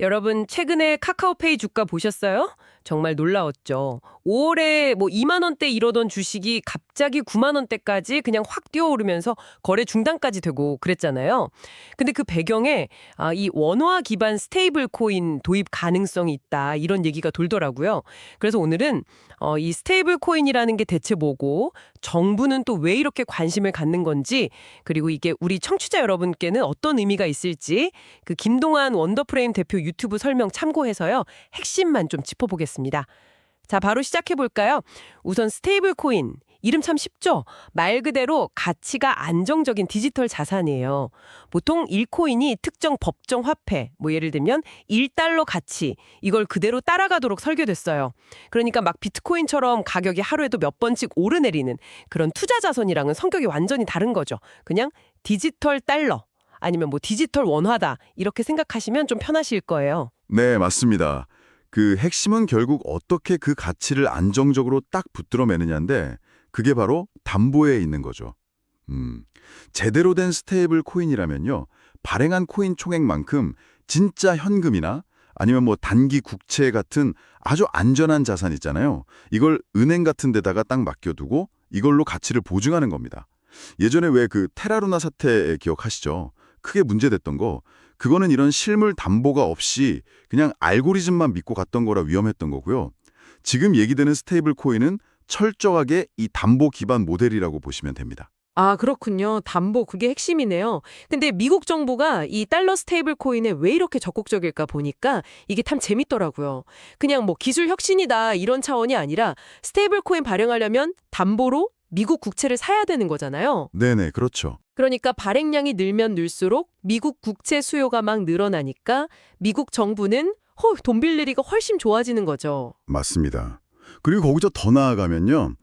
여러분, 최근에 카카오페이 주가 보셨어요? 정말 놀라웠죠. 5월에 뭐 2만 원대 이러던 주식이 갑자기 9만 원대까지 그냥 확 뛰어오르면서 거래 중단까지 되고 그랬잖아요. 근데 그 배경에 이 원화 기반 스테이블 코인 도입 가능성이 있다, 이런 얘기가 돌더라고요. 그래서 오늘은 이 스테이블 코인이라는 게 대체 뭐고, 정부는 또 왜 이렇게 관심을 갖는 건지, 그리고 이게 우리 청취자 여러분께는 어떤 의미가 있을지, 그 김동완 원더프레임 대표 유튜브 설명 참고해서요, 핵심만 좀 짚어보겠습니다. 자, 바로 시작해볼까요? 우선 스테이블 코인. 이름 참 쉽죠? 말 그대로 가치가 안정적인 디지털 자산이에요. 보통 1코인이 특정 법정 화폐, 뭐 예를 들면 1달러 가치, 이걸 그대로 따라가도록 설계됐어요. 그러니까 막 비트코인처럼 가격이 하루에도 몇 번씩 오르내리는 그런 투자 자산이랑은 성격이 완전히 다른 거죠. 그냥 디지털 달러, 아니면 뭐 디지털 원화다, 이렇게 생각하시면 좀 편하실 거예요. 네, 맞습니다. 그 핵심은 결국 어떻게 그 가치를 안정적으로 딱 붙들어 매느냐인데 그게 바로 담보에 있는 거죠. 제대로 된 스테이블 코인이라면요. 발행한 코인 총액만큼 진짜 현금이나 아니면 뭐 단기 국채 같은 아주 안전한 자산 있잖아요. 이걸 은행 같은 데다가 딱 맡겨두고 이걸로 가치를 보증하는 겁니다. 예전에 왜 그 테라루나 사태 기억하시죠? 크게 문제됐던 거. 그거는 이런 실물 담보가 없이 그냥 알고리즘만 믿고 갔던 거라 위험했던 거고요. 지금 얘기되는 스테이블 코인은 철저하게 이 담보 기반 모델이라고 보시면 됩니다. 아, 그렇군요. 담보, 그게 핵심이네요. 근데 미국 정부가 이 달러 스테이블 코인에 왜 이렇게 적극적일까 보니까 이게 참 재밌더라고요. 그냥 뭐 기술 혁신이다 이런 차원이 아니라 스테이블 코인 발행하려면 담보로 미국 국채를 사야 되는 거잖아요. 네네, 그렇죠. 그러니까 발행량이 늘면 늘수록 미국 국채 수요가 막 늘어나니까 미국 정부는 돈 빌리기가 훨씬 좋아지는 거죠. 맞습니다. 그리고 거기서 더 나아가면요.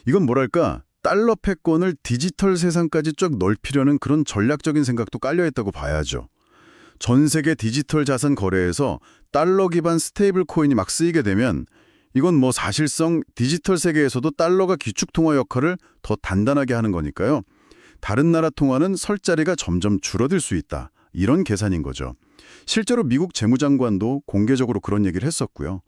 이건 뭐랄까, 달러 패권을 디지털 세상까지 쭉 넓히려는 그런 전략적인 생각도 깔려있다고 봐야죠. 전 세계 디지털 자산 거래에서 달러 기반 스테이블 코인이 막 쓰이게 되면 이건 뭐 사실상 디지털 세계에서도 달러가 기축통화 역할을 더 단단하게 하는 거니까요. 다른 나라 통화는 설 자리가 점점 줄어들 수 있다. 이런 계산인 거죠. 실제로 미국 재무장관도 공개적으로 그런 얘기를 했었고요.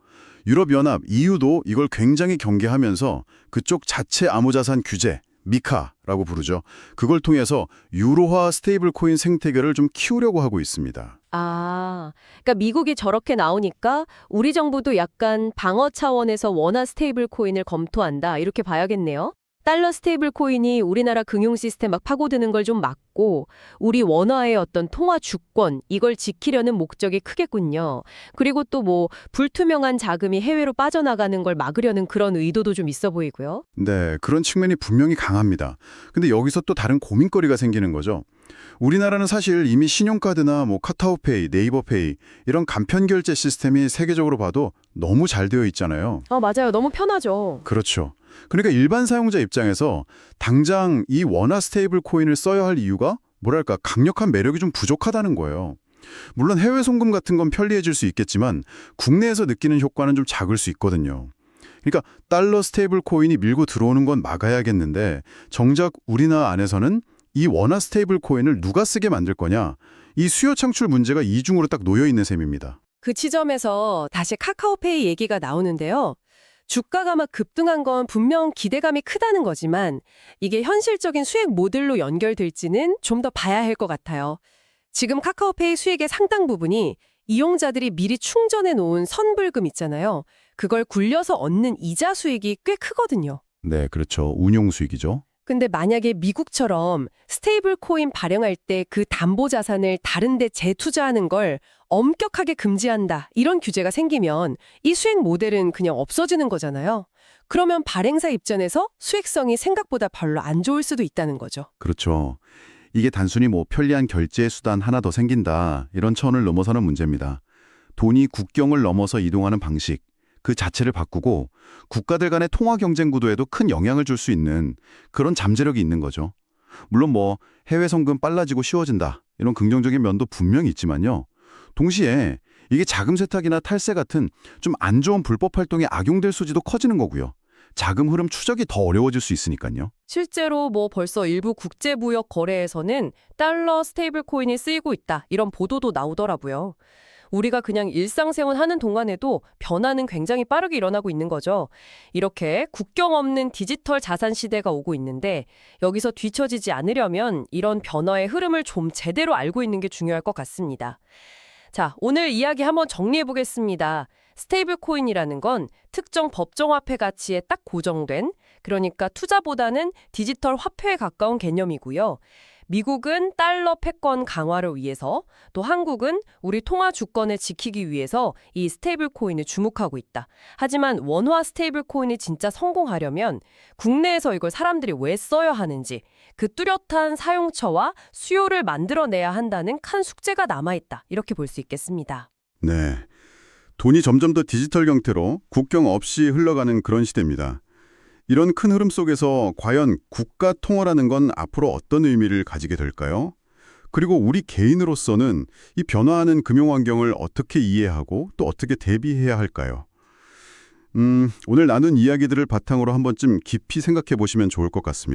유럽연합, EU도 이걸 굉장히 경계하면서 그쪽 자체 암호자산 규제, 미카라고 부르죠. 그걸 통해서 유로화 스테이블 코인 생태계를 좀 키우려고 하고 있습니다. 아, 그러니까 미국이 저렇게 나오니까 우리 정부도 약간 방어 차원에서 원화 스테이블 코인을 검토한다, 이렇게 봐야겠네요. 달러 스테이블 코인이 우리나라 금융 시스템 막 파고드는 걸 좀 막고 우리 원화의 어떤 통화 주권, 이걸 지키려는 목적이 크겠군요. 그리고 또 뭐 불투명한 자금이 해외로 빠져나가는 걸 막으려는 그런 의도도 좀 있어 보이고요. 네, 그런 측면이 분명히 강합니다. 근데 여기서 또 다른 고민거리가 생기는 거죠. 우리나라는 사실 이미 신용카드나 뭐 카카오페이, 네이버페이 이런 간편 결제 시스템이 세계적으로 봐도 너무 잘 되어 있잖아요. 맞아요. 너무 편하죠. 그렇죠. 그러니까 일반 사용자 입장에서 당장 이 원화 스테이블 코인을 써야 할 이유가 뭐랄까 강력한 매력이 좀 부족하다는 거예요. 물론 해외 송금 같은 건 편리해질 수 있겠지만 국내에서 느끼는 효과는 좀 작을 수 있거든요. 그러니까 달러 스테이블 코인이 밀고 들어오는 건 막아야겠는데 정작 우리나라 안에서는 이 원화 스테이블 코인을 누가 쓰게 만들 거냐, 이 수요 창출 문제가 이중으로 딱 놓여 있는 셈입니다. 그 지점에서 다시 카카오페이 얘기가 나오는데요. 주가가 막 급등한 건 분명 기대감이 크다는 거지만 이게 현실적인 수익 모델로 연결될지는 좀 더 봐야 할 것 같아요. 지금 카카오페이 수익의 상당 부분이 이용자들이 미리 충전해 놓은 선불금 있잖아요. 그걸 굴려서 얻는 이자 수익이 꽤 크거든요. 네, 그렇죠. 운용 수익이죠. 근데 만약에 미국처럼 스테이블 코인 발행할 때 그 담보 자산을 다른 데 재투자하는 걸 엄격하게 금지한다, 이런 규제가 생기면 이 수익 모델은 그냥 없어지는 거잖아요. 그러면 발행사 입장에서 수익성이 생각보다 별로 안 좋을 수도 있다는 거죠. 그렇죠. 이게 단순히 뭐 편리한 결제 수단 하나 더 생긴다, 이런 차원을 넘어서는 문제입니다. 돈이 국경을 넘어서 이동하는 방식, 그 자체를 바꾸고 국가들 간의 통화 경쟁 구도에도 큰 영향을 줄 수 있는 그런 잠재력이 있는 거죠. 물론 뭐 해외 송금 빨라지고 쉬워진다, 이런 긍정적인 면도 분명히 있지만요. 동시에 이게 자금 세탁이나 탈세 같은 좀 안 좋은 불법 활동에 악용될 소지도 커지는 거고요. 자금 흐름 추적이 더 어려워질 수 있으니까요. 실제로 뭐 벌써 일부 국제무역 거래에서는 달러 스테이블 코인이 쓰이고 있다, 이런 보도도 나오더라고요. 우리가 그냥 일상생활 하는 동안에도 변화는 굉장히 빠르게 일어나고 있는 거죠. 이렇게 국경 없는 디지털 자산 시대가 오고 있는데 여기서 뒤처지지 않으려면 이런 변화의 흐름을 좀 제대로 알고 있는 게 중요할 것 같습니다. 자, 오늘 이야기 한번 정리해 보겠습니다. 스테이블 코인이라는 건 특정 법정 화폐 가치에 딱 고정된, 그러니까 투자보다는 디지털 화폐에 가까운 개념이고요. 미국은 달러 패권 강화를 위해서, 또 한국은 우리 통화 주권을 지키기 위해서 이 스테이블 코인을 주목하고 있다. 하지만 원화 스테이블 코인이 진짜 성공하려면 국내에서 이걸 사람들이 왜 써야 하는지, 그 뚜렷한 사용처와 수요를 만들어내야 한다는 큰 숙제가 남아있다. 이렇게 볼 수 있겠습니다. 네. 돈이 점점 더 디지털 형태로 국경 없이 흘러가는 그런 시대입니다. 이런 큰 흐름 속에서 과연 국가 통화라는 건 앞으로 어떤 의미를 가지게 될까요? 그리고 우리 개인으로서는 이 변화하는 금융 환경을 어떻게 이해하고 또 어떻게 대비해야 할까요? 오늘 나눈 이야기들을 바탕으로 한 번쯤 깊이 생각해 보시면 좋을 것 같습니다.